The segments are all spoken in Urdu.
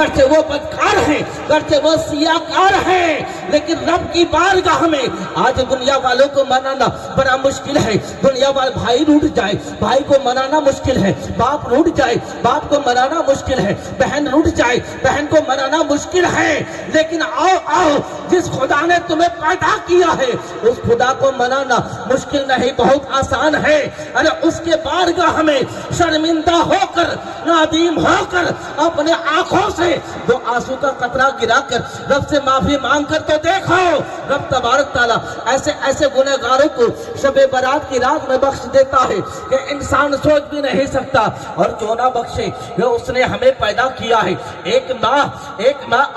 گرچہ وہ بدکار ہیں، گرچہ وہ سیاکار ہیں، لیکن رب کی بارگاہ میں آج دنیا والوں کو منانا بڑا مشکل ہے۔ دنیا والے بھائی روٹ جائے، بھائی کو منانا مشکل ہے، باپ روٹ جائے، باپ کو منانا مشکل ہے، بہن روٹ جائے، بہن کو منانا مشکل ہے۔ لیکن آؤ جس خدا نے تمہیں پیدا کیا ہے اس خدا کو منانا مشکل نہیں، بہت آسان ہے۔ ارے اس کے بارگاہ میں شرمندہ ہو کر، نادیم ہو کر، اپنے آنکھوں سے دو آنسو کا قطرہ گرا کر رب سے معافی مانگ کر تو دیکھو، رب تبارک تعالیٰ ایسے گنہگاروں کو شب برات کی رات میں بخش دیتا ہے کہ انسان سوچ بھی نہیں سکتا۔ اور کیوں نہ بخشے کہ اس نے ہمیں پیدا کیا ہے۔ ایک ماں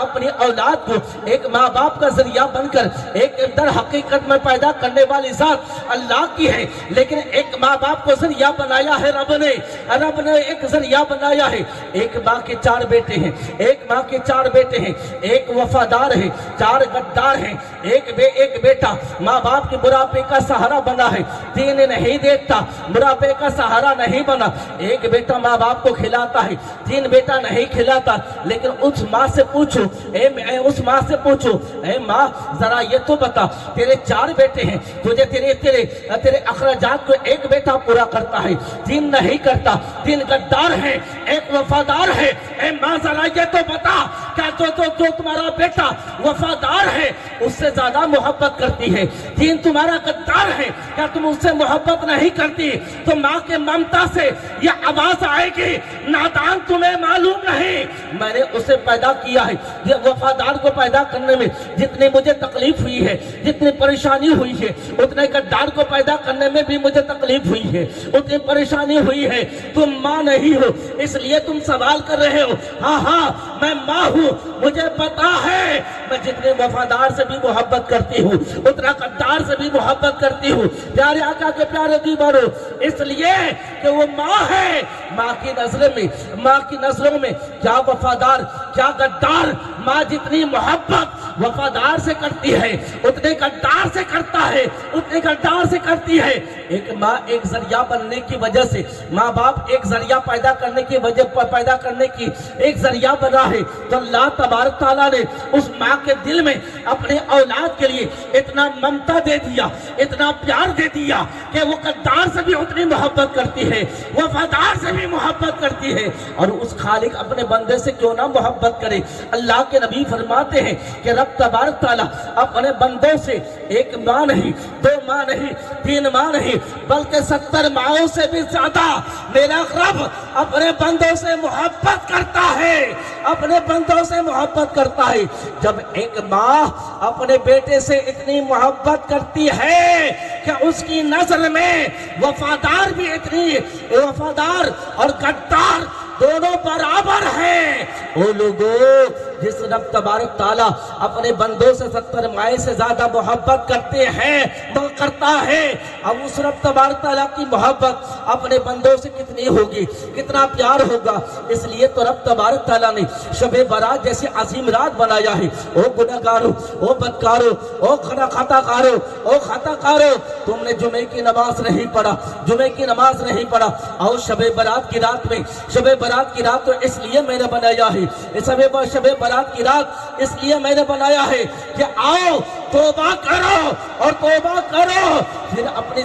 اپنی اولاد کو ایک ماں باپ کا ذریعہ بن کر ایک در حقیقت میں پیدا کرنے والی ذات اللہ کی ہے، لیکن ایک ماں باپ کو ذریعہ بنایا ہے رب نے ایک ذریعہ بنایا ہے۔ ایک ماں کے 4 بیٹے ہیں، ایک ماں کے 4 بیٹے ہیں، ایک وفادار ہے، 4 غدار ہیں۔ ایک بیٹا ماں باپ کے بڑھاپے کا سہارا بنا ہے، دین نہیں دیکھتا، بڑھاپے کا سہارا نہیں بنا۔ ایک بیٹا ماں باپ کو کھلاتا ہے، 3 بیٹا نہیں کھلاتا۔ لیکن اس ماں سے پوچھو، اے ماں ذرا یہ تو بتا، تیرے 4 بیٹے ہیں، تجھے تیرے اخراجات کو ایک بیٹا پورا کرتا ہے، 3 نہیں کرتا، 3 غدار ہے، ایک وفادار ہے۔ اے ماں ذرا یہ تو بتا، کیا جو تمہارا بیٹا وفادار ہے اس سے زیادہ محبت کرتی ہے، 3 تمہارا غدار ہے، کیا تم اس سے محبت نہیں کرتی؟ تو ماں کے ممتا سے یہ آواز آئے گی، نادان تمہیں معلوم نہیں، میں نے اسے پیدا کیا ہے۔ یہ وفادار کو پیدا کرنے میں جتنی مجھے تکلیف ہوئی ہے، جتنی پریشانی ہوئی ہے، اتنے غدار کو پیدا کرنے میں بھی مجھے تکلیف ہوئی ہے، اتنی پریشانی ہوئی ہے۔ تم ماں نہیں ہو اس لیے تم سوال کر رہے ہو۔ ہاں میں ماں ہوں، مجھے پتا ہے میں جتنے وفادار سے بھی محبت کرتی ہوں اتنا غدار سے بھی محبت کرتی ہوں۔ پیارے آقا کے پیارے دیواروں، اس لیے کہ وہ ماں ہے، ماں کی نظروں میں کیا وفادار کیا غدار، ماں جتنی محبت وفادار سے کرتی ہے اتنے غدار سے کرتا ہے، اتنے غدار سے کرتی ہے۔ ایک ماں ایک ذریعہ بننے کی وجہ سے، ماں باپ ایک ذریعہ پیدا کرنے کی ایک ذریعہ بنا ہے، تو اللہ تبارک تعالیٰ نے اس ماں کے دل میں اپنے اولاد کے لیے اتنا ممتا دے دیا، اتنا پیار دے دیا کہ وہ غدار سے بھی اتنی محبت کرتی ہے، وفادار سے بھی محبت کرتی ہے۔ اور اس خالق اپنے بندے سے کیوں نہ محبت کرے؟ اللہ کے نبی فرماتے ہیں کہ رب تبارک تعالیٰ اپنے بندوں سے 1 ماں نہیں، 2 ماں نہیں، 3 ماں نہیں، بلکہ 70 ماؤں سے بھی زیادہ میرا رب اپنے بندوں سے محبت کرتا ہے، اپنے بندوں سے محبت کرتا ہے۔ جب ایک ماں اپنے بیٹے سے اتنی محبت کرتی ہے کہ اس کی نظر میں وفادار اور غدار دونوں برابر ہیں۔ او لوگو، جس رب تبارک تعالیٰ اپنے بندوں سے 70 مائیں سے زیادہ محبت کرتا ہے، اب اس رب تبارک تعالیٰ کی محبت اپنے بندوں سے کتنی ہوگی، کتنا پیار ہوگا۔ اس لیے تو رب تبارک تعالیٰ نے شب برات جیسے عظیم رات بنایا ہے۔ او گنہگارو، او بدکارو، او خطا کارو، تم نے جمعے کی نماز نہیں پڑھا، آؤ شب برات کی رات تو اس لیے میں نے بنایا ہے، شب برات کی رات اس لیے میں نے بنایا ہے کہ آؤ توبہ کرو، پھر اپنی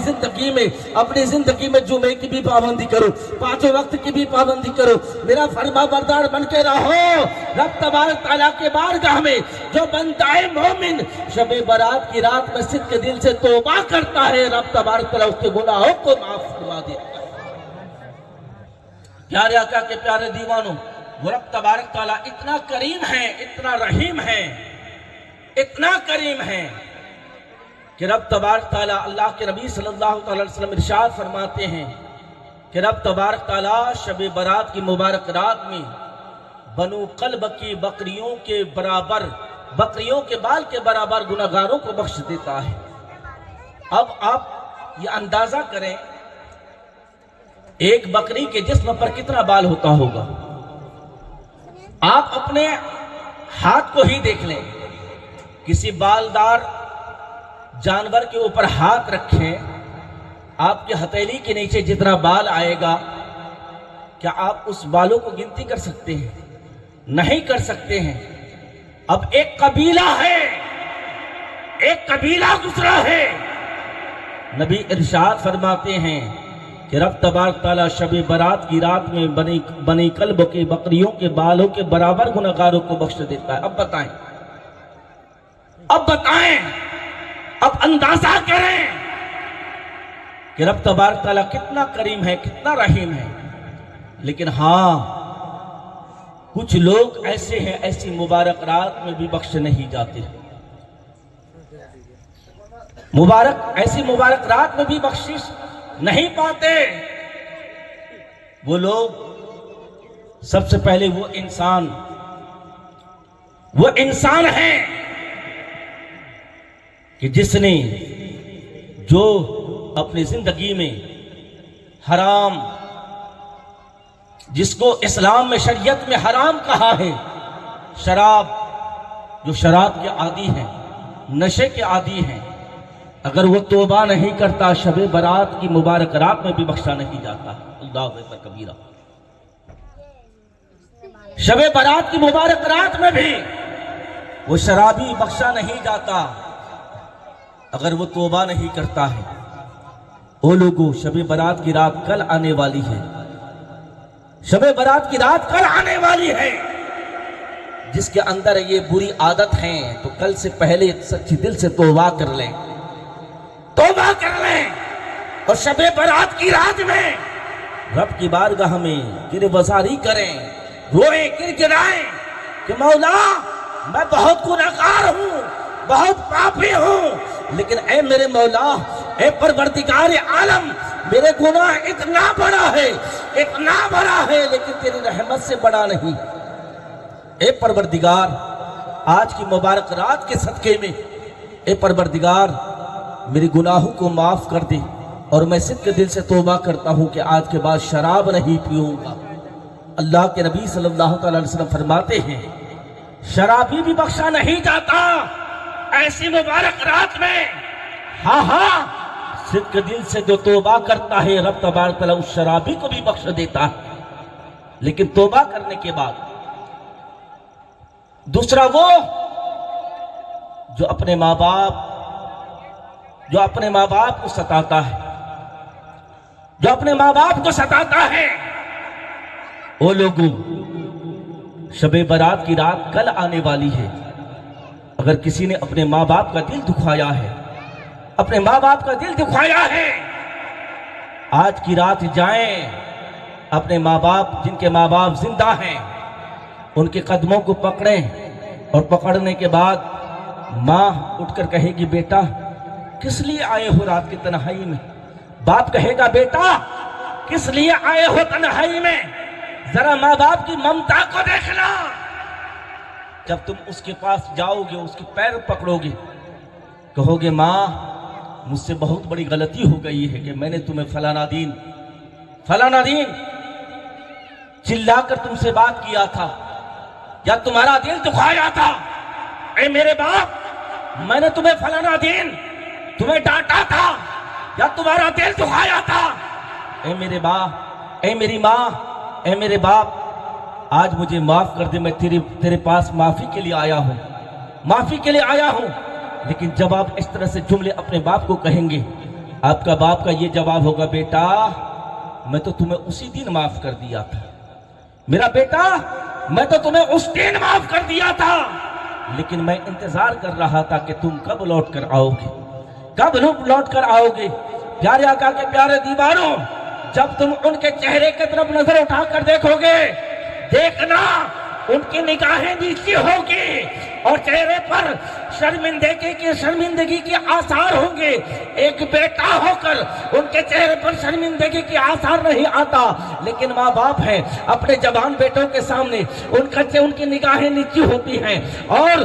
زندگی میں جمعے کی بھی پابندی کرو، 5 وقت کی بھی پابندی کرو، میرا فرما بردار بن کے رہو۔ رب تبارک تعالیٰ کے بارگاہ میں جو بندہ مومن شب برات کی رات میں صدق کے دل سے توبہ کرتا ہے، رب تبارک تعالیٰ اس کے گناہوں کو معاف فرما دیتا ہے۔ پیارے آقا کے پیارے دیوانوں، وہ رب تبارک تعالیٰ اتنا کریم ہے، اتنا رحیم ہے، اتنا کریم ہے کہ رب تبارک تعالیٰ، اللہ کے نبی صلی اللہ علیہ وسلم ارشاد فرماتے ہیں کہ رب تبارک تعالیٰ شب برات کی مبارک رات میں بنو قلب کی بکریوں کے بال کے برابر گناہگاروں کو بخش دیتا ہے۔ اب آپ یہ اندازہ کریں ایک بکری کے جسم پر کتنا بال ہوتا ہوگا۔ آپ اپنے ہاتھ کو ہی دیکھ لیں، کسی بالدار جانور کے اوپر ہاتھ رکھیں، آپ کے ہتھیلی کے نیچے جتنا بال آئے گا، کیا آپ اس بالوں کو گنتی کر سکتے ہیں؟ نہیں کر سکتے ہیں۔ اب ایک قبیلہ ہے، ایک قبیلہ گزرا ہے، نبی ارشاد فرماتے ہیں کہ رب تبارک تعالیٰ شب برات کی رات میں بنی کلب کے بکریوں کے بالوں کے برابر گنہگاروں کو بخش دیتا ہے۔ اب بتائیں، اب اندازہ کریں کہ رب تبارک تعالیٰ کتنا کریم ہے، کتنا رحیم ہے۔ لیکن ہاں، کچھ لوگ ایسے ہیں، ایسی مبارک رات میں بھی بخش نہیں جاتے، ایسی مبارک رات میں بھی بخشش نہیں پاتے۔ وہ لوگ، سب سے پہلے وہ انسان ہیں کہ جس نے جو اپنی زندگی میں حرام، جس کو اسلام میں شریعت میں حرام کہا ہے، شراب، جو شراب کے عادی ہیں، نشے کے عادی ہیں، اگر وہ توبہ نہیں کرتا شب برات کی مبارک رات میں بھی بخشا نہیں جاتا۔ اللہ اکبر کبیرہ، شب برات کی مبارک رات میں بھی وہ شرابی بخشا نہیں جاتا اگر وہ توبہ نہیں کرتا ہے۔ او لوگوں، شب برات کی رات کل آنے والی ہے، شب برات کی رات کل آنے والی ہے۔ جس کے اندر یہ بری عادت ہیں تو کل سے پہلے سچی دل سے توبہ کر لیں، اور شب برات کی رات میں رب کی بارگاہ میں گریبانگی کریں، روئیں، گڑگڑائیں کہ مولا میں بہت گنہگار ہوں، بہت پاپی ہوں، لیکن اے میرے مولا، اے پروردگار عالم، میرے گناہ اتنا بڑا ہے لیکن تیری رحمت سے بڑا نہیں۔ اے پروردگار، آج کی مبارک رات کے صدقے میں اے پروردگار میری گناہوں کو معاف کر دے، اور میں صدق دل سے توبہ کرتا ہوں کہ آج کے بعد شراب نہیں پیوں گا۔ اللہ کے نبی صلی اللہ علیہ وسلم فرماتے ہیں شرابی بھی بخشا نہیں جاتا ایسی مبارک رات میں۔ ہاں، صدق دل سے جو توبہ کرتا ہے رب تبارک تعالیٰ اس شرابی کو بھی بخش دیتا ہے، لیکن توبہ کرنے کے بعد۔ دوسرا وہ جو اپنے ماں باپ کو ستاتا ہے، وہ لوگوں، شب برات کی رات کل آنے والی ہے۔ اگر کسی نے اپنے ماں باپ کا دل دکھایا ہے، آج کی رات جائیں، اپنے ماں باپ، جن کے ماں باپ زندہ ہیں، ان کے قدموں کو پکڑیں، اور پکڑنے کے بعد ماں اٹھ کر کہے گی بیٹا کس لیے آئے ہو رات کی تنہائی میں؟ باپ کہے گا بیٹا کس لیے آئے ہو تنہائی میں؟ ذرا ماں باپ کی ممتا کو دیکھنا۔ جب تم اس کے پاس جاؤ گے، اس کے پیر پکڑو گے، کہو گے ماں مجھ سے بہت بڑی غلطی ہو گئی ہے کہ میں نے تمہیں فلانا دن چلا کر تم سے بات کیا تھا، یا تمہارا دل دکھایا تھا۔ اے میرے باپ، میں نے تمہیں فلانا دن تمہیں ڈانٹا تھا، یا تمہارا دل دکھایا تھا۔ اے میرے باپ، اے میری ماں، اے میرے باپ، آج مجھے معاف کر دے، میں تیرے پاس معافی کے لیے آیا ہوں۔ لیکن جب آپ اس طرح سے جملے اپنے باپ کو کہیں گے، آپ کا باپ کا یہ جواب ہوگا بیٹا میں تو تمہیں اسی دن معاف کر دیا تھا، میرا بیٹا میں تو تمہیں اس دن معاف کر دیا تھا، لیکن میں انتظار کر رہا تھا کہ تم کب لوٹ کر آؤ گے۔ پیارے آقا کے پیارے دیوانوں، جب تم ان کے چہرے کی طرف نظر اٹھا کر دیکھو گے، دیکھنا ان کی نگاہیں نیچی ہوگی اور چہرے پر شرمندگی کے آثار ہوں گے۔ ایک بیٹا ہو کر ان کے چہرے پر شرمندگی کے آثار نہیں آتا، لیکن ماں باپ ہیں، اپنے جوان بیٹوں کے سامنے ان کی نگاہیں نیچی ہوتی ہیں اور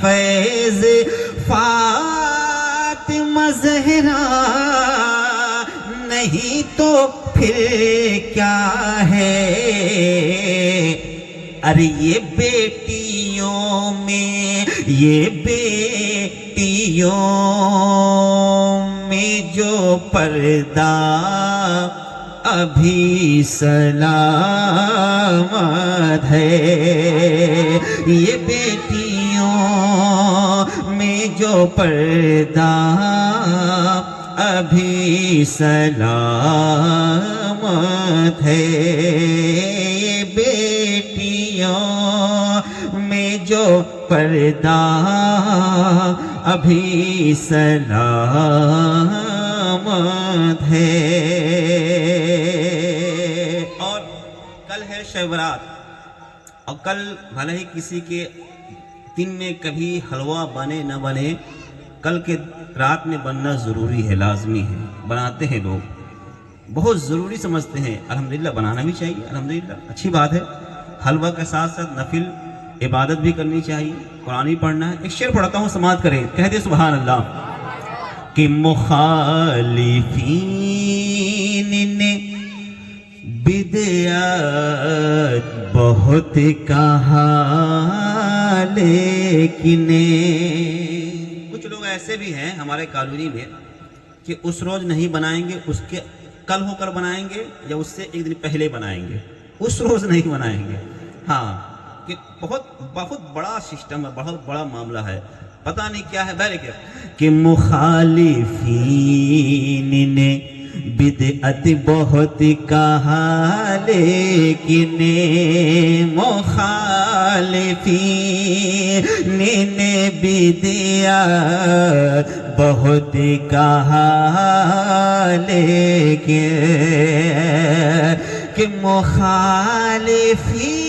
فیض فاطمہ زہرا نہیں تو پھر کیا ہے ارے یہ بیٹیوں میں جو پردہ ابھی سلامت ہے یہ بیٹیوں میں جو پردہ ابھی سلامت ہے بیٹیوں میں جو پردہ ابھی سلامت ہے اور کل ہے شب برات اور کل بھلے ہی کسی کے دن میں کبھی حلوہ بنے نہ بنے کل کے رات میں بننا ضروری ہے لازمی ہے بناتے ہیں لوگ بہت ضروری سمجھتے ہیں الحمدللہ بنانا بھی چاہیے الحمدللہ اچھی بات ہے حلوہ کے ساتھ ساتھ نفل عبادت بھی کرنی چاہیے قرآن بھی پڑھنا ہے ایک شعر پڑھتا ہوں سماعت کریں کہہ دے سبحان اللہ کہ مخالفین نے بدعت بہت کہا لیکن کچھ لوگ ایسے بھی ہیں ہمارے کالونی میں کہ اس روز نہیں بنائیں گے اس کے کل ہو کر بنائیں گے یا اس سے ایک دن پہلے بنائیں گے اس روز نہیں بنائیں گے ہاں کہ بہت بڑا سسٹم ہے بہت بڑا معاملہ ہے پتہ نہیں کیا ہے بہرے کیا کہ مخالفین نے بدعت بہت کہا لیکن مخالفین نے بدعت بہت کہا لیکن کہ مخالفین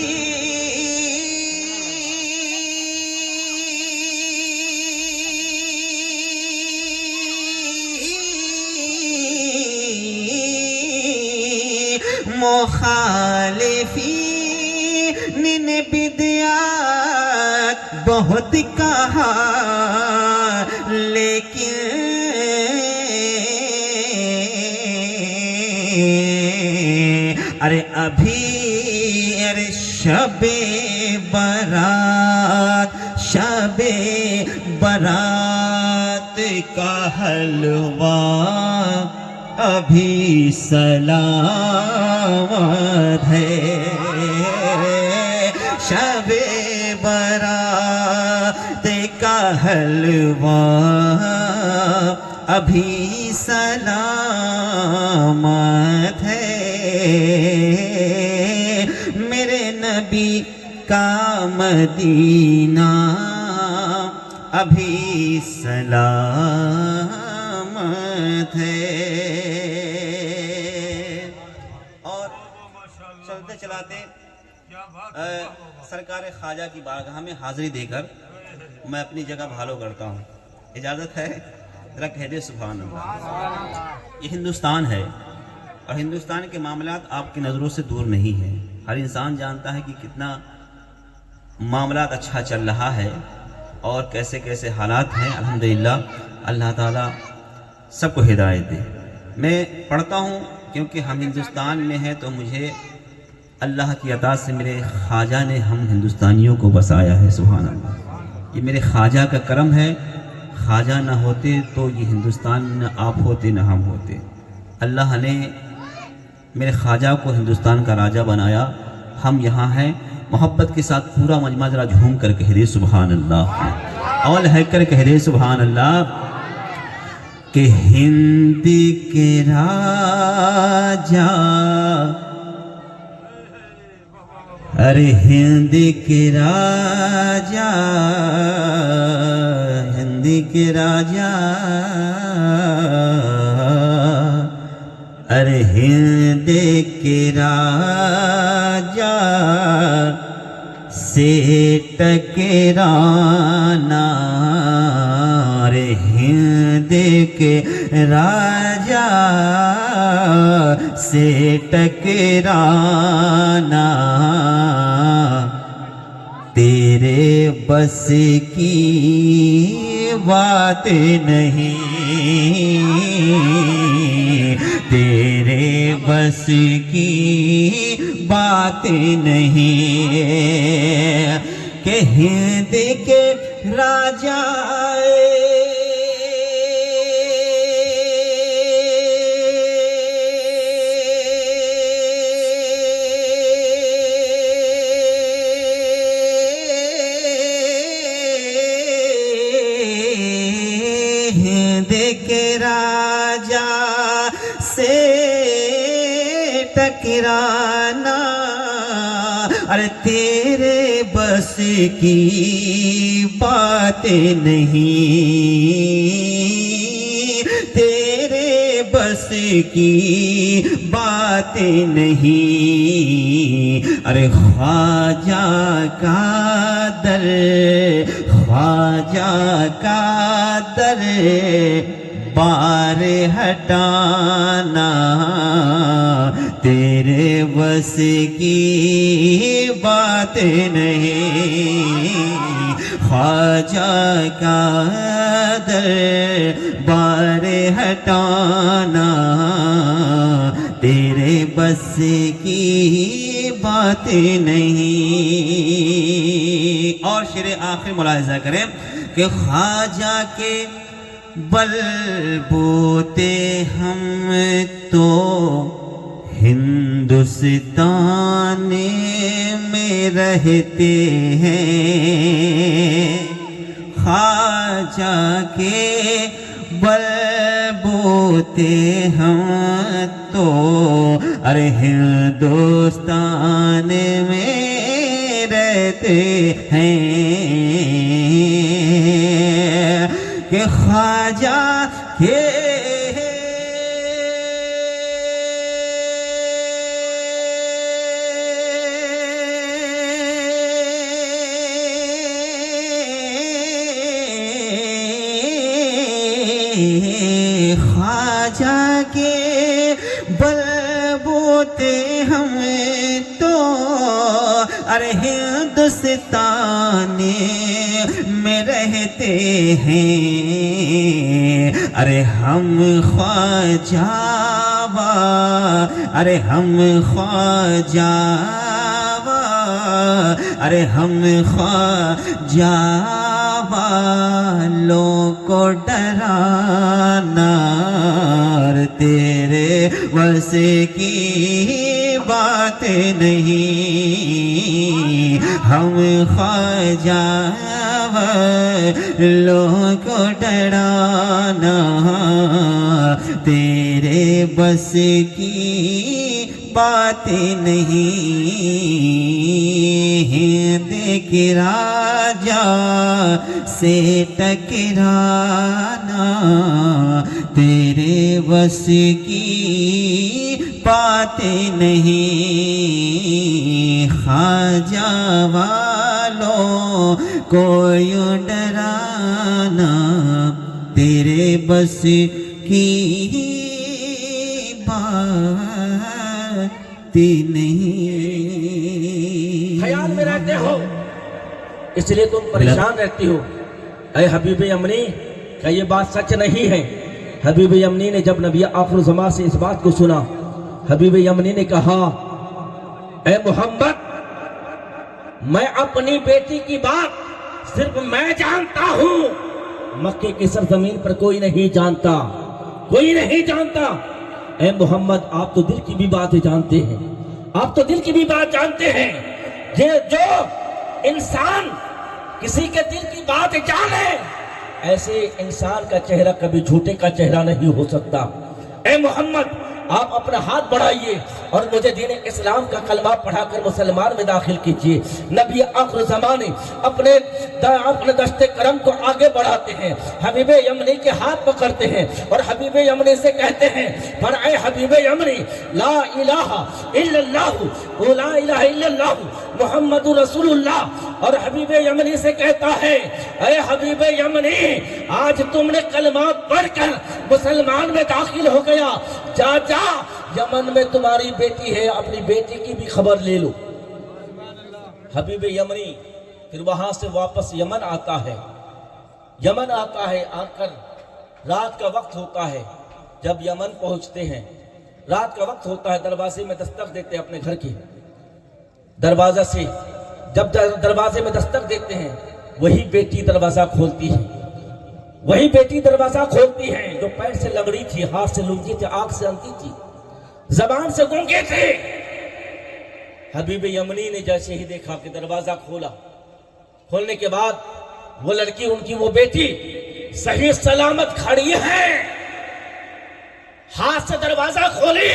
نے بدعت بہت کہا لیکن ارے ابھی ارے شب برات کا حلوہ ابھی سلامت ہے شب برات کا حلوہ ابھی سلامت ہے میرے نبی کا مدینہ ابھی سلامت ہے اور چلتے چلاتے سرکار خواجہ کی بارگاہ میں حاضری دے کر میں اپنی جگہ بھالو کرتا ہوں اجازت ہے ذرا کہہ دے سبحان اللہ یہ ہندوستان ہے اور ہندوستان کے معاملات آپ کی نظروں سے دور نہیں ہیں ہر انسان جانتا ہے کہ کتنا معاملات اچھا چل رہا ہے اور کیسے کیسے حالات ہیں الحمدللہ اللہ تعالیٰ سب کو ہدایت دے میں پڑھتا ہوں کیونکہ ہم ہندوستان میں ہیں تو مجھے اللہ کی عطا سے میرے خواجہ نے ہم ہندوستانیوں کو بسایا ہے سبحان اللہ یہ میرے خواجہ کا کرم ہے خواجہ نہ ہوتے تو یہ ہندوستان نہ آپ ہوتے نہ ہم ہوتے اللہ نے میرے خواجہ کو ہندوستان کا راجہ بنایا ہم یہاں ہیں محبت کے ساتھ پورا مجمع ذرا جھوم کر کہہ دے سبحان اللہ اول ہے کر کہہ دے سبحان اللہ کہ ہند کے راجہ ارے ہند کے راجہ ہند کے راجہ ارے ہند کے راجہ سے ٹکرانا ارے ہند کے راجہ سے ٹکرانا تیرے بس کی بات نہیں، تیرے بس کی بات نہیں کہ ہند کے راجا سے ٹکرانا، ارے تیرے بس کی بات نہیں، تیرے بس کی بات نہیں، ارے خواجہ کا در، خواجہ کا در بار ہٹانا، تیرے بس کی بات نہیں، خواجہ کا در بار ہٹانا، تیرے بس کی بات نہیں۔ اور شعر آخر ملاحظہ کریں کہ خواجہ کے بل بوتے ہم تو ہندوستان میں رہتے ہیں، خواجہ کے بل بوتے ہم تو ارے ہندوستان میں رہتے ہیں، کہ خواجہ کے خواجہ کے بل بوتے ہم تو ارے ہندوستان میں رہتے ہیں، ارے ہم خواجہ ارے ہم خواجہ ارے ہم خواجہ والوں کو ڈرانا، تیرے بس کی بات نہیں، ہم خواجہ والوں کو ڈرانا، تیرے بس کی بات نہیں، ہند کے راجا سے ٹکرانا، تیرے بس کی بات نہیں، خواجہ والوں کو یوں ڈرانا، تیرے بس کی بات نہیں۔ خیال میں رہتے ہو اس لیے تم پریشان رہتی ہو۔ اے حبیب یمنی، کہ یہ بات سچ نہیں ہے؟ حبیب یمنی نے جب نبی آخر زمان سے اس بات کو سنا، حبیب یمنی نے کہا اے محمد، میں اپنی بیٹی کی بات صرف میں جانتا ہوں، مکے کی سرزمین پر کوئی نہیں جانتا، کوئی نہیں جانتا۔ اے محمد، آپ تو دل کی بھی باتیں جانتے ہیں، آپ تو دل کی بھی بات جانتے ہیں۔ جو انسان کسی کے دل کی بات جانے، ایسے انسان کا چہرہ کبھی جھوٹے کا چہرہ نہیں ہو سکتا۔ اے محمد، آپ اپنا ہاتھ بڑھائیے اور مجھے دین اسلام کا کلمہ پڑھا کر مسلمان میں داخل کیجئے۔ نبی آخر زمانے اپنے دشت کرم کو آگے بڑھاتے ہیں، حبیب یمنی کے ہاتھ پکڑتے ہیں اور حبیب یمنی سے کہتے ہیں، پر اے حبیب یمنی، لا الہ الا اللہ، لا الہ الا اللہ محمد رسول اللہ۔ اور حبیب یمنی سے کہتا ہے، اے حبیب یمنی، آج تم نے کلمہ پڑھ کر مسلمان میں داخل ہو گیا، جا جا یمن میں تمہاری بیٹی ہے، اپنی بیٹی کی بھی خبر لے لو۔ حبیب یمنی پھر وہاں سے واپس یمن آتا ہے، یمن آتا ہے، آ کر رات کا وقت ہوتا ہے، جب یمن پہنچتے ہیں رات کا وقت ہوتا ہے، دروازے میں دستک دیتے ہیں اپنے گھر کی، دروازہ سے جب دروازے میں دستک دیتے ہیں وہی بیٹی دروازہ کھولتی ہے، وہی بیٹی دروازہ کھولتی ہے جو پیر سے لگڑی تھی، ہاتھ سے لنگی تھی، آنکھ سے اندھی تھی، زبان سے گونگے تھے۔ حبیب یمنی نے جیسے ہی دیکھا کہ دروازہ کھولا، کھولنے کے بعد وہ لڑکی، ان کی وہ بیٹی صحیح سلامت کھڑی ہے، ہاتھ سے دروازہ کھولی،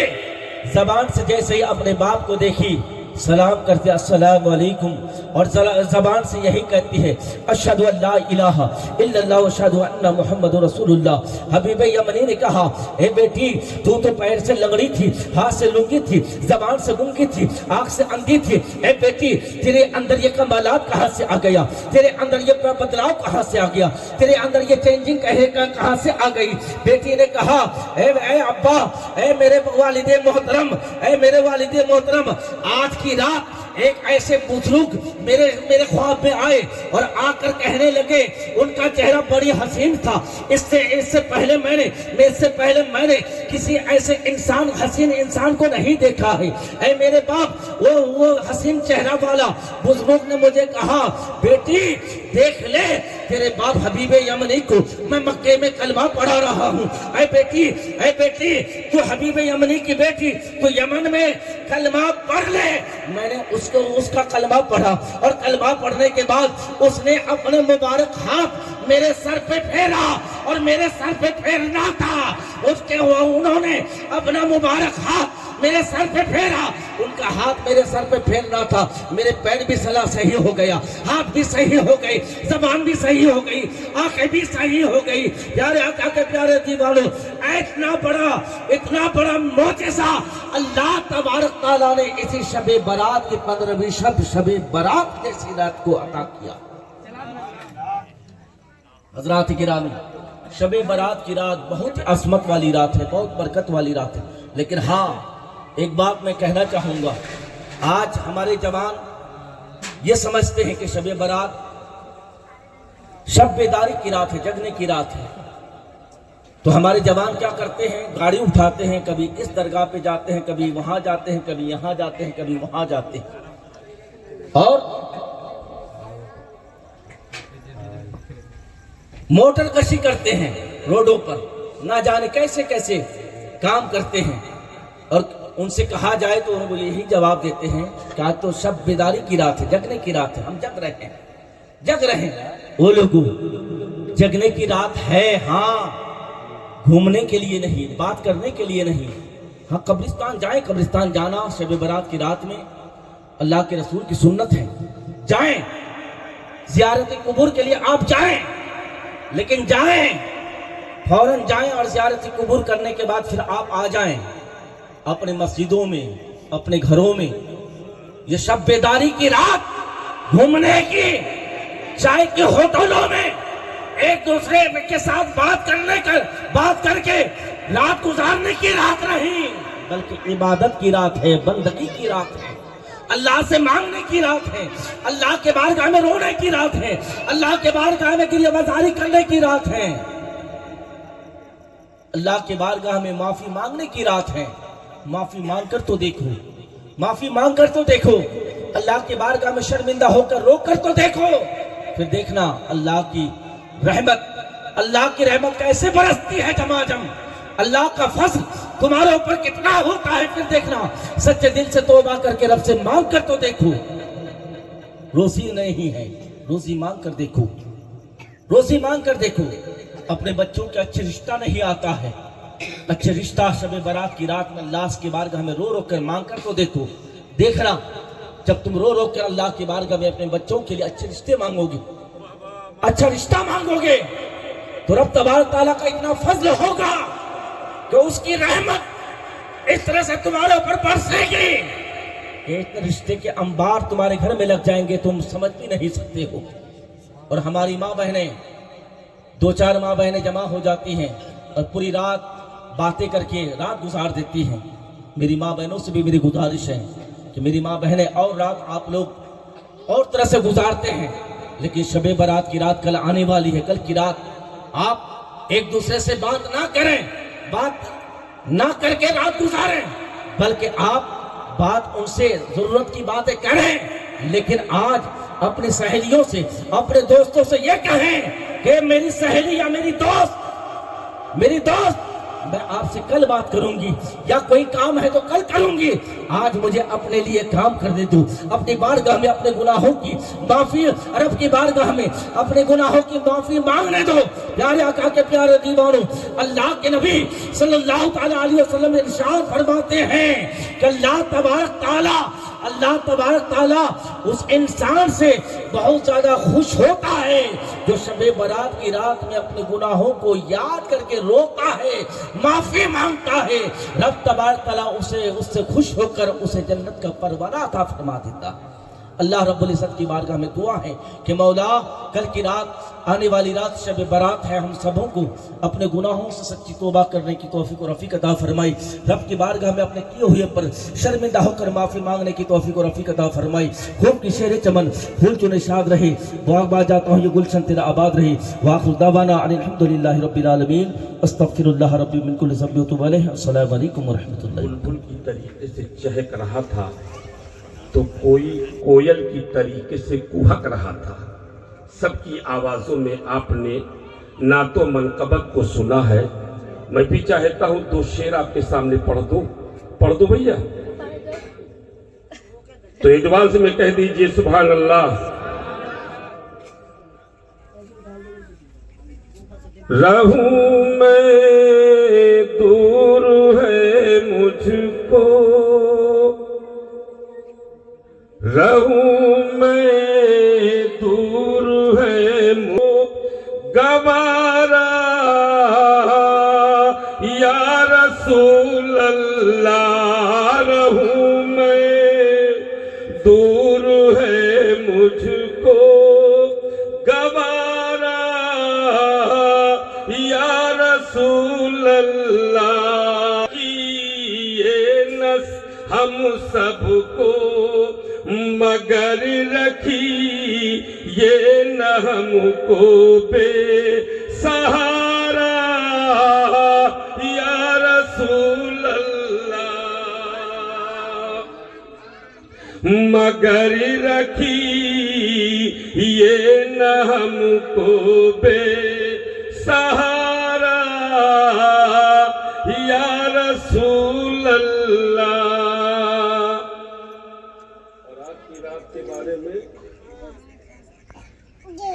زبان سے جیسے ہی اپنے باپ کو دیکھی سلام کرتے السلام علیکم، اور زبان سے یہی کہتی ہے اشہدو ان لا الہ الا اللہ واشہدو ان محمد رسول اللہ۔ حبیب یمنی نے کہا اے بیٹی تو پیر سے لنگڑی تھی، ہاتھ سے لنگی تھی، زبان سے گونگی تھی، آنکھ سے اندھی تھی، اے بیٹی تیرے اندر یہ کمالات کہاں سے آ گیا، تیرے اندر یہ بدلاؤ کہاں سے آ گیا، تیرے اندر یہ چینجنگ کہاں سے آ گئی؟ بیٹی نے کہا اے ابا، اے میرے والد محترم، اے میرے والد محترم، آج کی رات ایک ایسے بزرگ میرے خواب میں آئے اور آ کر کہنے لگے، ان کا چہرہ بڑی حسین تھا، اس سے پہلے میں نے کسی ایسے حسین انسان کو نہیں دیکھا ہے۔ اے میرے باپ، وہ حسین چہرہ والا بزرگ نے مجھے کہا بیٹی دیکھ لے تیرے باپ حبیب یمنی کو میں مکے میں کلمہ پڑھا رہا ہوں۔ اے بیٹی تو حبیب یمنی کی بیٹی تو یمن میں کلمہ پڑھ لے۔ میں نے اس کا کلمہ پڑھا، اور کلمہ پڑھنے کے بعد اس نے اپنے مبارک ہاتھ میرے سر پہ پھیرا، اور میرے سر پہ پھیرنا تھا، انہوں نے اپنا مبارک ہاتھ میرے سر پہ پھیرا، ان کا ہاتھ میرے سر پہ پھیرنا تھا، میرے پیر بھی صحیح ہو گیا، ہاتھ بھی صحیح ہو گئی، زبان بھی صحیح ہو گئی، آنکھیں بھی صحیح ہو گئی۔ پیارے آقا کے پیارے دیوانوں، اتنا بڑا معجزہ اللہ تبارک تعالیٰ نے اسی شب برات کی 15ویں شب برات جیسی رات کو عطا کیا۔ حضرات گرامی، شب برات کی رات بہت عظمت والی رات ہے، بہت برکت والی رات ہے، لیکن ہاں ایک بات میں کہنا چاہوں گا، آج ہمارے جوان یہ سمجھتے ہیں کہ شب برات شب بیداری کی رات ہے، جگنے کی رات ہے، تو ہمارے جوان کیا کرتے ہیں، گاڑی اٹھاتے ہیں، کبھی اس درگاہ پہ جاتے ہیں، کبھی وہاں جاتے ہیں، کبھی یہاں جاتے ہیں، کبھی وہاں جاتے ہیں، اور موٹر کشی کرتے ہیں روڈوں پر، نہ جانے کیسے کیسے کام کرتے ہیں، اور ان سے کہا جائے تو وہ یہی جواب دیتے ہیں کہ آج تو شب بیداری کی رات ہے، جگنے کی رات ہے، ہم جگ رہے ہیں۔ وہ لوگوں جگنے کی رات ہے، ہاں گھومنے کے لیے نہیں، بات کرنے کے لیے نہیں، ہاں قبرستان جائیں، قبرستان جانا شب برات کی رات میں اللہ کے رسول کی سنت ہے، جائیں زیارت قبور کے لیے، آپ جائیں، لیکن جائیں فوراً جائیں، اور زیارت قبور کرنے کے بعد پھر آپ آ جائیں اپنے مسجدوں میں، اپنے گھروں میں۔ یہ شب بیداری کی رات گھومنے کی، چائے کے ہوٹلوں میں ایک دوسرے کے ساتھ بات کر کے رات گزارنے کی رات نہیں، بلکہ عبادت کی رات ہے، بندگی کی رات ہے، اللہ سے مانگنے کی رات ہے، اللہ کے بارگاہ میں رونے کی رات ہے، اللہ کے بارگاہ میں گریہ بازاری کرنے کی رات ہے، اللہ کے بارگاہ میں معافی مانگنے کی رات ہے۔ معافی مانگ کر تو دیکھو، معافی مانگ کر تو دیکھو، اللہ کے بارگاہ میں شرمندہ ہو کر رو کر تو دیکھو، پھر دیکھنا اللہ کی رحمت کیسے برستی ہے جماجم، اللہ کا فضل تمہارے اوپر کتنا ہوتا ہے، پھر دیکھنا سچے دل سے توبہ کر کے رب سے مانگ کر تو دیکھو۔ روزی نہیں ہے، روزی مانگ کر دیکھو، روزی مانگ کر دیکھو۔ اپنے بچوں کے اچھے رشتہ نہیں آتا ہے، اچھے رشتہ شب برات کی رات میں اللہ کے بارگاہ میں رو کر مانگ کر تو دیکھو۔ دیکھنا جب تم رو کر اللہ کی بارگاہ میں اپنے بچوں کے لیے اچھے رشتے مانگو گے، اچھا رشتہ مانگو گے، تو رب تبارک تعالیٰ کا اتنا فضل ہوگا کہ اس کی رحمت اس طرح سے تمہارے اوپر برسے گی کہ اتنے رشتے کے انبار تمہارے گھر میں لگ جائیں گے، تم سمجھ بھی نہیں سکتے ہو۔ اور ہماری ماں بہنیں 2-4 ماں بہنیں جمع ہو جاتی ہیں اور پوری رات باتیں کر کے رات گزار دیتی ہیں۔ میری ماں بہنوں سے بھی میری گزارش ہے کہ میری ماں بہنیں اور رات آپ لوگ اور طرح سے گزارتے ہیں، لیکن شب برات کی رات کل آنے والی ہے. کل کی رات آپ ایک دوسرے سے بات نہ کریں, بات نہ کر کے رات گزاریں, بلکہ آپ بات ان سے ضرورت کی باتیں کریں. لیکن آج اپنی سہیلیوں سے, اپنے دوستوں سے یہ کہیں کہ میری سہیلی یا میری دوست میں آپ سے کل بات کروں گی, یا کوئی کام ہے تو کل کروں گی, آج مجھے اپنے لیے کام کرنے دو. اپنی بارگاہ میں اپنے گناہوں کی معافی, رب کی بارگاہ میں اپنے گناہوں کی معافی مانگنے دو. پیارے آقا کے پیارے دیوانوں, اللہ کے نبی صلی اللہ تعالیٰ علیہ وسلم ارشاد فرماتے ہیں کہ اللہ تبارک تعالیٰ اس انسان سے بہت زیادہ خوش ہوتا ہے جو شب برات کی رات میں اپنے گناہوں کو یاد کر کے روتا ہے, معافی مانگتا ہے. رب تبارک تعالیٰ اس سے خوش ہو کر اسے جنت کا پروانہ عطا فرما دیتا ہے. اللہ رب العزت کی بارگاہ میں دعا ہے کہ مولا کل کی رات, آنے والی رات شب برات ہے, ہم سبوں کو اپنے گناہوں سے سچی توبہ کرنے کی توفیق و رفیق عطا فرمائی. رب کی بارگاہ میں اپنے کیے ہوئے پر شرمندہ ہو کر معافی مانگنے کی توفیق و رفیق عطا فرمائی. خوب کی شیر چمن پھول جو نشاد رہے, دعا با جاتا ہوں یہ گلشن تیرا آباد رہی. وآخر دعوانا ان الحمدللہ رب العالمین. استغفر اللہ ربی من کل ذنب واتوب الیہ. السلام علیکم ورحمۃ اللہ. بلبل کی طریقے سے چہک رہا تھا تو کوئی کوئل کی طریقے سے کوہک رہا تھا. سب کی آوازوں میں آپ نے نعت و منقبت کو سنا ہے. میں بھی چاہتا ہوں دو شعر آپ کے سامنے پڑھ دو بھیا. تو ایڈوانس میں کہہ دیجئے سبحان اللہ. رہوں میں دور ہے مجھ کو, رہوں میں دور ہے گوارا یا رسول اللہ. رہوں میں دور ہے مجھ کو گوارا یا رسول اللہ. یہ نس ہم سب کو مگر رکھی یہ نہ ہم کو بے سہارا یا رسول اللہ. مگر رکھی یہ نہ ہم کو بے سہارا یا رسول اللہ. کے بارے میں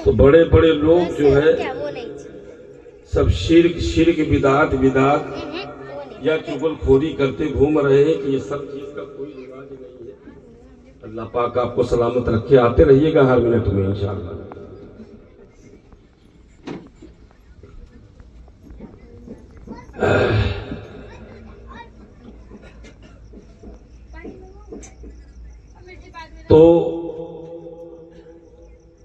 تو بڑے بڑے لوگ جو ہے سب شرک بدعت یا چغل خوری کرتے گھوم رہے ہیں کہ یہ سب چیز کا کوئی رواج نہیں ہے. اللہ پاک آپ کو سلامت رکھے. آتے رہیے گا ہر منٹ میں انشاءاللہ. تو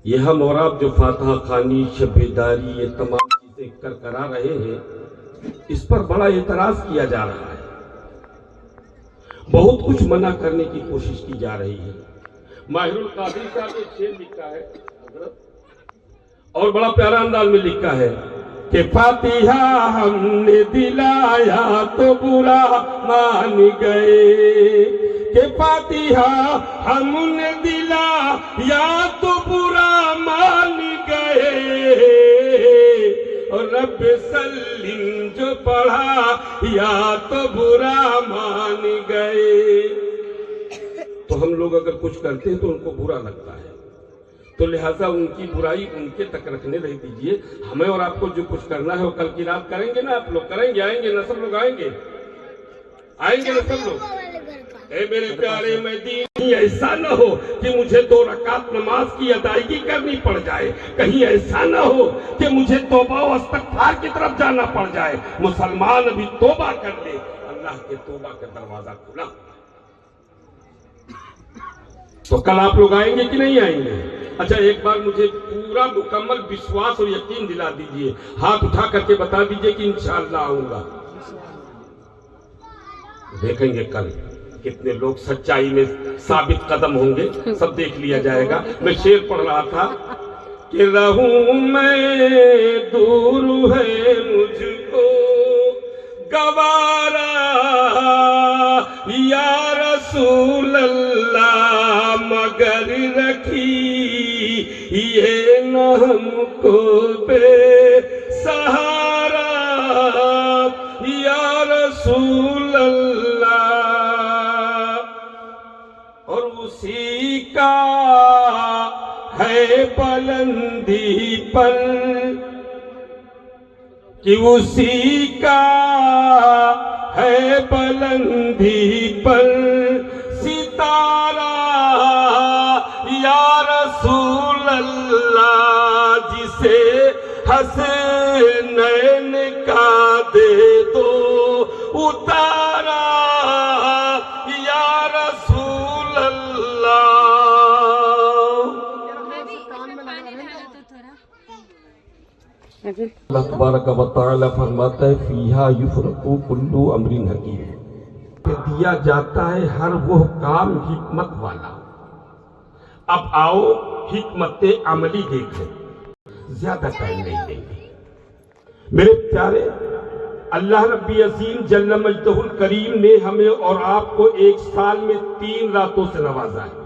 یہ ہم اور آپ جو فاتحہ خوانی, شبیداری, یہ تمام چیزیں کرا رہے ہیں, اس پر بڑا اعتراض کیا جا رہا ہے. بہت کچھ منع کرنے کی کوشش کی جا رہی ہے. ماہر القادری صاحب نے شعر لکھا ہے اور بڑا پیارا انداز میں لکھا ہے کہ فاتحہ ہم نے دلایا تو برا مان گئے, کہ فاتحہ ہم نے دلا یا تو برا مان گئے, اور رب سلم جو پڑھا یا تو برا مان گئے. تو ہم لوگ اگر کچھ کرتے ہیں تو ان کو برا لگتا ہے, تو لہٰذا ان کی برائی ان کے تک رکھنے رہ دیجئے. ہمیں اور آپ کو جو کچھ کرنا ہے وہ کل کی رات کریں گے نا. آپ لوگ کریں گے, آئیں گے نا, سب لوگ آئیں گے نا سب لوگ. اے میرے پیارے مدینی, ایسا نہ ہو کہ مجھے 2 رکعت نماز کی ادائیگی کرنی پڑ جائے. کہیں ایسا نہ ہو کہ مجھے توبہ و استغفار کی طرف جانا پڑ جائے. مسلمان ابھی توبہ کر لے, اللہ کے توبہ کا دروازہ کھلا. تو کل آپ لوگ آئیں گے کہ نہیں آئیں گے؟ اچھا ایک بار مجھے پورا مکمل وشواس اور یقین دلا دیجئے, ہاتھ اٹھا کر کے بتا دیجئے کہ انشاءاللہ آؤں گا. دیکھیں گے کل کتنے لوگ سچائی میں ثابت قدم ہوں گے, سب دیکھ لیا جائے گا. میں شعر پڑھ رہا تھا کہ رہوں میں دور ہے مجھ کو گوارا یا رسول اللہ، مگر رکھی یہ نہ ہم کو بے سہارا یا رسول اللہ۔ اور اسی کا ہے بلندی پر، کہ اسی کا ہے بلندی پر ستارہ یا رسول اللہ، جسے حسنین کا دے دو اتارا یا رسول اللہ۔ اللہ تبارک و تعالی فرماتا ہے فیہا یفرق کل امر حکیم، کہ دیا جاتا ہے ہر وہ کام حکمت والا۔ اب آؤ حکمت عملی دیکھیں، زیادہ ٹائم نہیں دیں گے میرے پیارے۔ اللہ رب عظیم جل مجدہ الکریم نے ہمیں اور آپ کو ایک سال میں 3 راتوں سے نوازا ہے،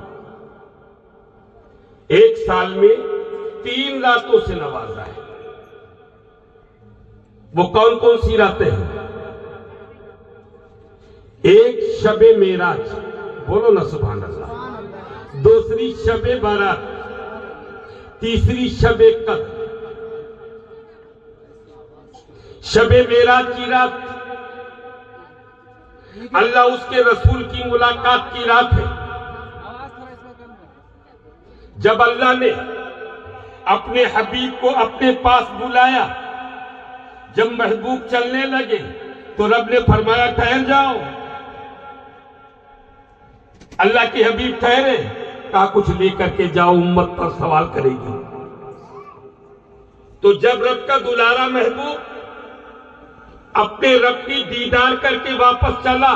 ایک سال میں 3 راتوں سے نوازا ہے۔ وہ کون کون سی راتیں ہیں؟ ایک شب معراج، بولو نا سبحان اللہ، دوسری شب برات، تیسری شب قدر۔ شب معراج کی رات اللہ اس کے رسول کی ملاقات کی رات ہے، جب اللہ نے اپنے حبیب کو اپنے پاس بلایا، جب محبوب چلنے لگے تو رب نے فرمایا ٹھہر جاؤ۔ اللہ کے حبیب ٹھہرے، کہا کچھ لے کر کے جاؤ، امت پر سوال کرے گی۔ تو جب رب کا دلارا محبوب اپنے رب کی دیدار کر کے واپس چلا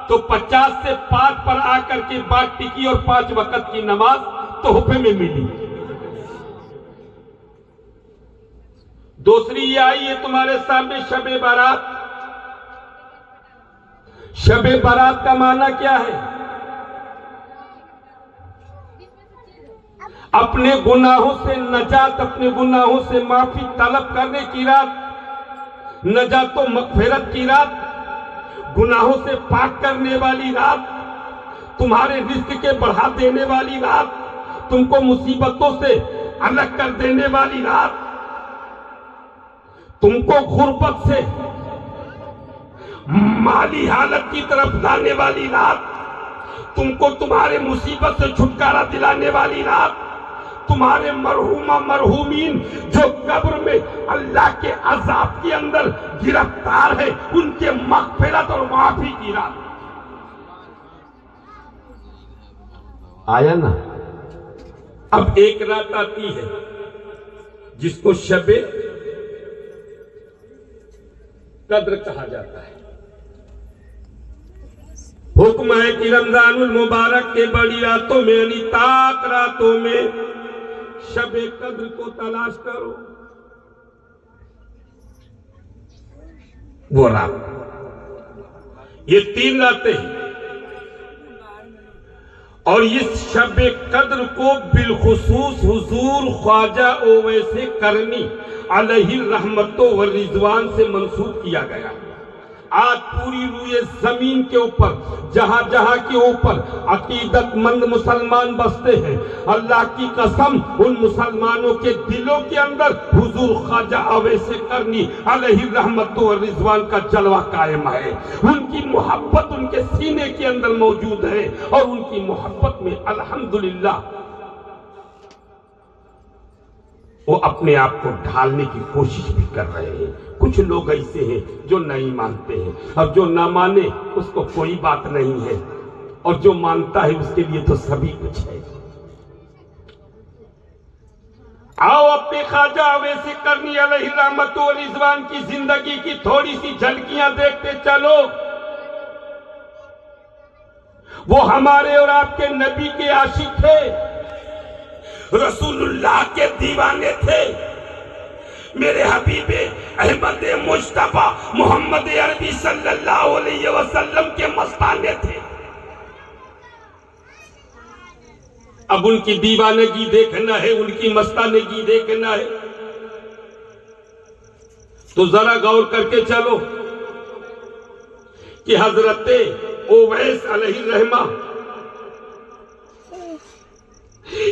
تو 50 سے 5 پر آ کر کے بات ٹکی اور 5 وقت کی نماز تحفے میں ملی۔ دوسری یہ آئی ہے تمہارے سامنے شب برات۔ شب برات کا معنی کیا ہے؟ اپنے گناہوں سے نجات، اپنے گناہوں سے معافی طلب کرنے کی رات، نجات و مغفرت کی رات، گناہوں سے پاک کرنے والی رات، تمہارے رزق کے بڑھا دینے والی رات، تم کو مصیبتوں سے الگ کر دینے والی رات، تم کو غربت سے مالی حالت کی طرف لانے والی رات، تم کو تمہارے مصیبت سے چھٹکارا دلانے والی رات، تمہارے مرحومہ مرحومین جو قبر میں اللہ کے عذاب کے اندر گرفتار ہے، ان کے مغفرت اور معافی کی رات۔ آیا نا؟ اب ایک رات آتی ہے جس کو شب قدر کہا جاتا ہے۔ حکم ہے کہ رمضان المبارک کے بڑی راتوں میں، یعنی طاق راتوں میں شب قدر کو تلاش کرو۔ وہ رات، یہ 3 راتیں ہیں، اور اس شب قدر کو بالخصوص حضور خواجہ اویس کرنی علیہ الرحمت و رضوان سے منسوب کیا گیا۔ آج پوری روئے زمین کے اوپر، جہاں جہاں کے اوپر عقیدت مند مسلمان بستے ہیں، اللہ کی قسم ان مسلمانوں کے دلوں کے اندر حضور خواجہ اویس کرنی علیہ الرحمت و رضوان کا جلوہ قائم ہے۔ ان کی محبت ان کے سینے کے اندر موجود ہے، اور ان کی محبت میں الحمدللہ وہ اپنے آپ کو ڈھالنے کی کوشش بھی کر رہے ہیں۔ کچھ لوگ ایسے ہیں جو نہیں مانتے ہیں، اور جو نہ مانے اس کو کوئی بات نہیں ہے، اور جو مانتا ہے اس کے لیے تو سبھی کچھ ہے۔ آؤ اپنے خواجہ اویس کرنی علیہ الرحمت و رضوان کی زندگی کی تھوڑی سی جھلکیاں دیکھتے چلو۔ وہ ہمارے اور آپ کے نبی کے عاشق تھے، رسول اللہ کے دیوانے تھے، میرے حبیب احمد مصطفیٰ محمد عربی صلی اللہ علیہ وسلم کے مستانے تھے۔ اب ان کی دیوانگی دیکھنا ہے، ان کی مستانگی دیکھنا ہے تو ذرا غور کر کے چلو کہ حضرت اویس علیہ الرحمہ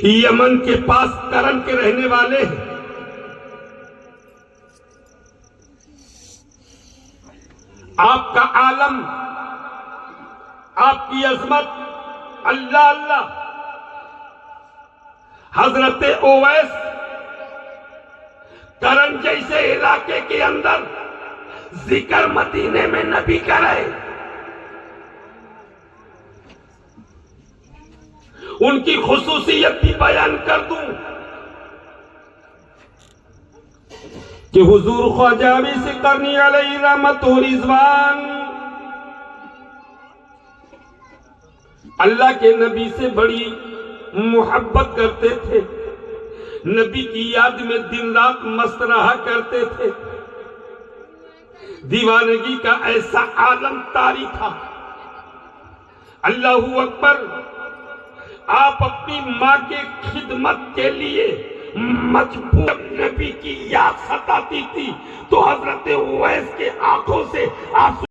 یمن کے پاس کرن کے رہنے والے ہیں۔ آپ کا عالم، آپ کی عظمت، اللہ اللہ۔ حضرت اویس کرن جیسے علاقے کے اندر ذکر مدینے میں نبی کرے، ان کی خصوصیت بھی بیان کر دوں کہ حضور خواجہ سے کرنی علیہ رحمت و رضوان اللہ کے نبی سے بڑی محبت کرتے تھے، نبی کی یاد میں دن رات مست رہا کرتے تھے، دیوانگی کا ایسا عالم طاری تھا۔ اللہ اکبر۔ آپ اپنی ماں کے خدمت کے لیے مجبور، نبی کی یاد ستاتی تھی تو حضرت اویس کے آنکھوں سے آنسو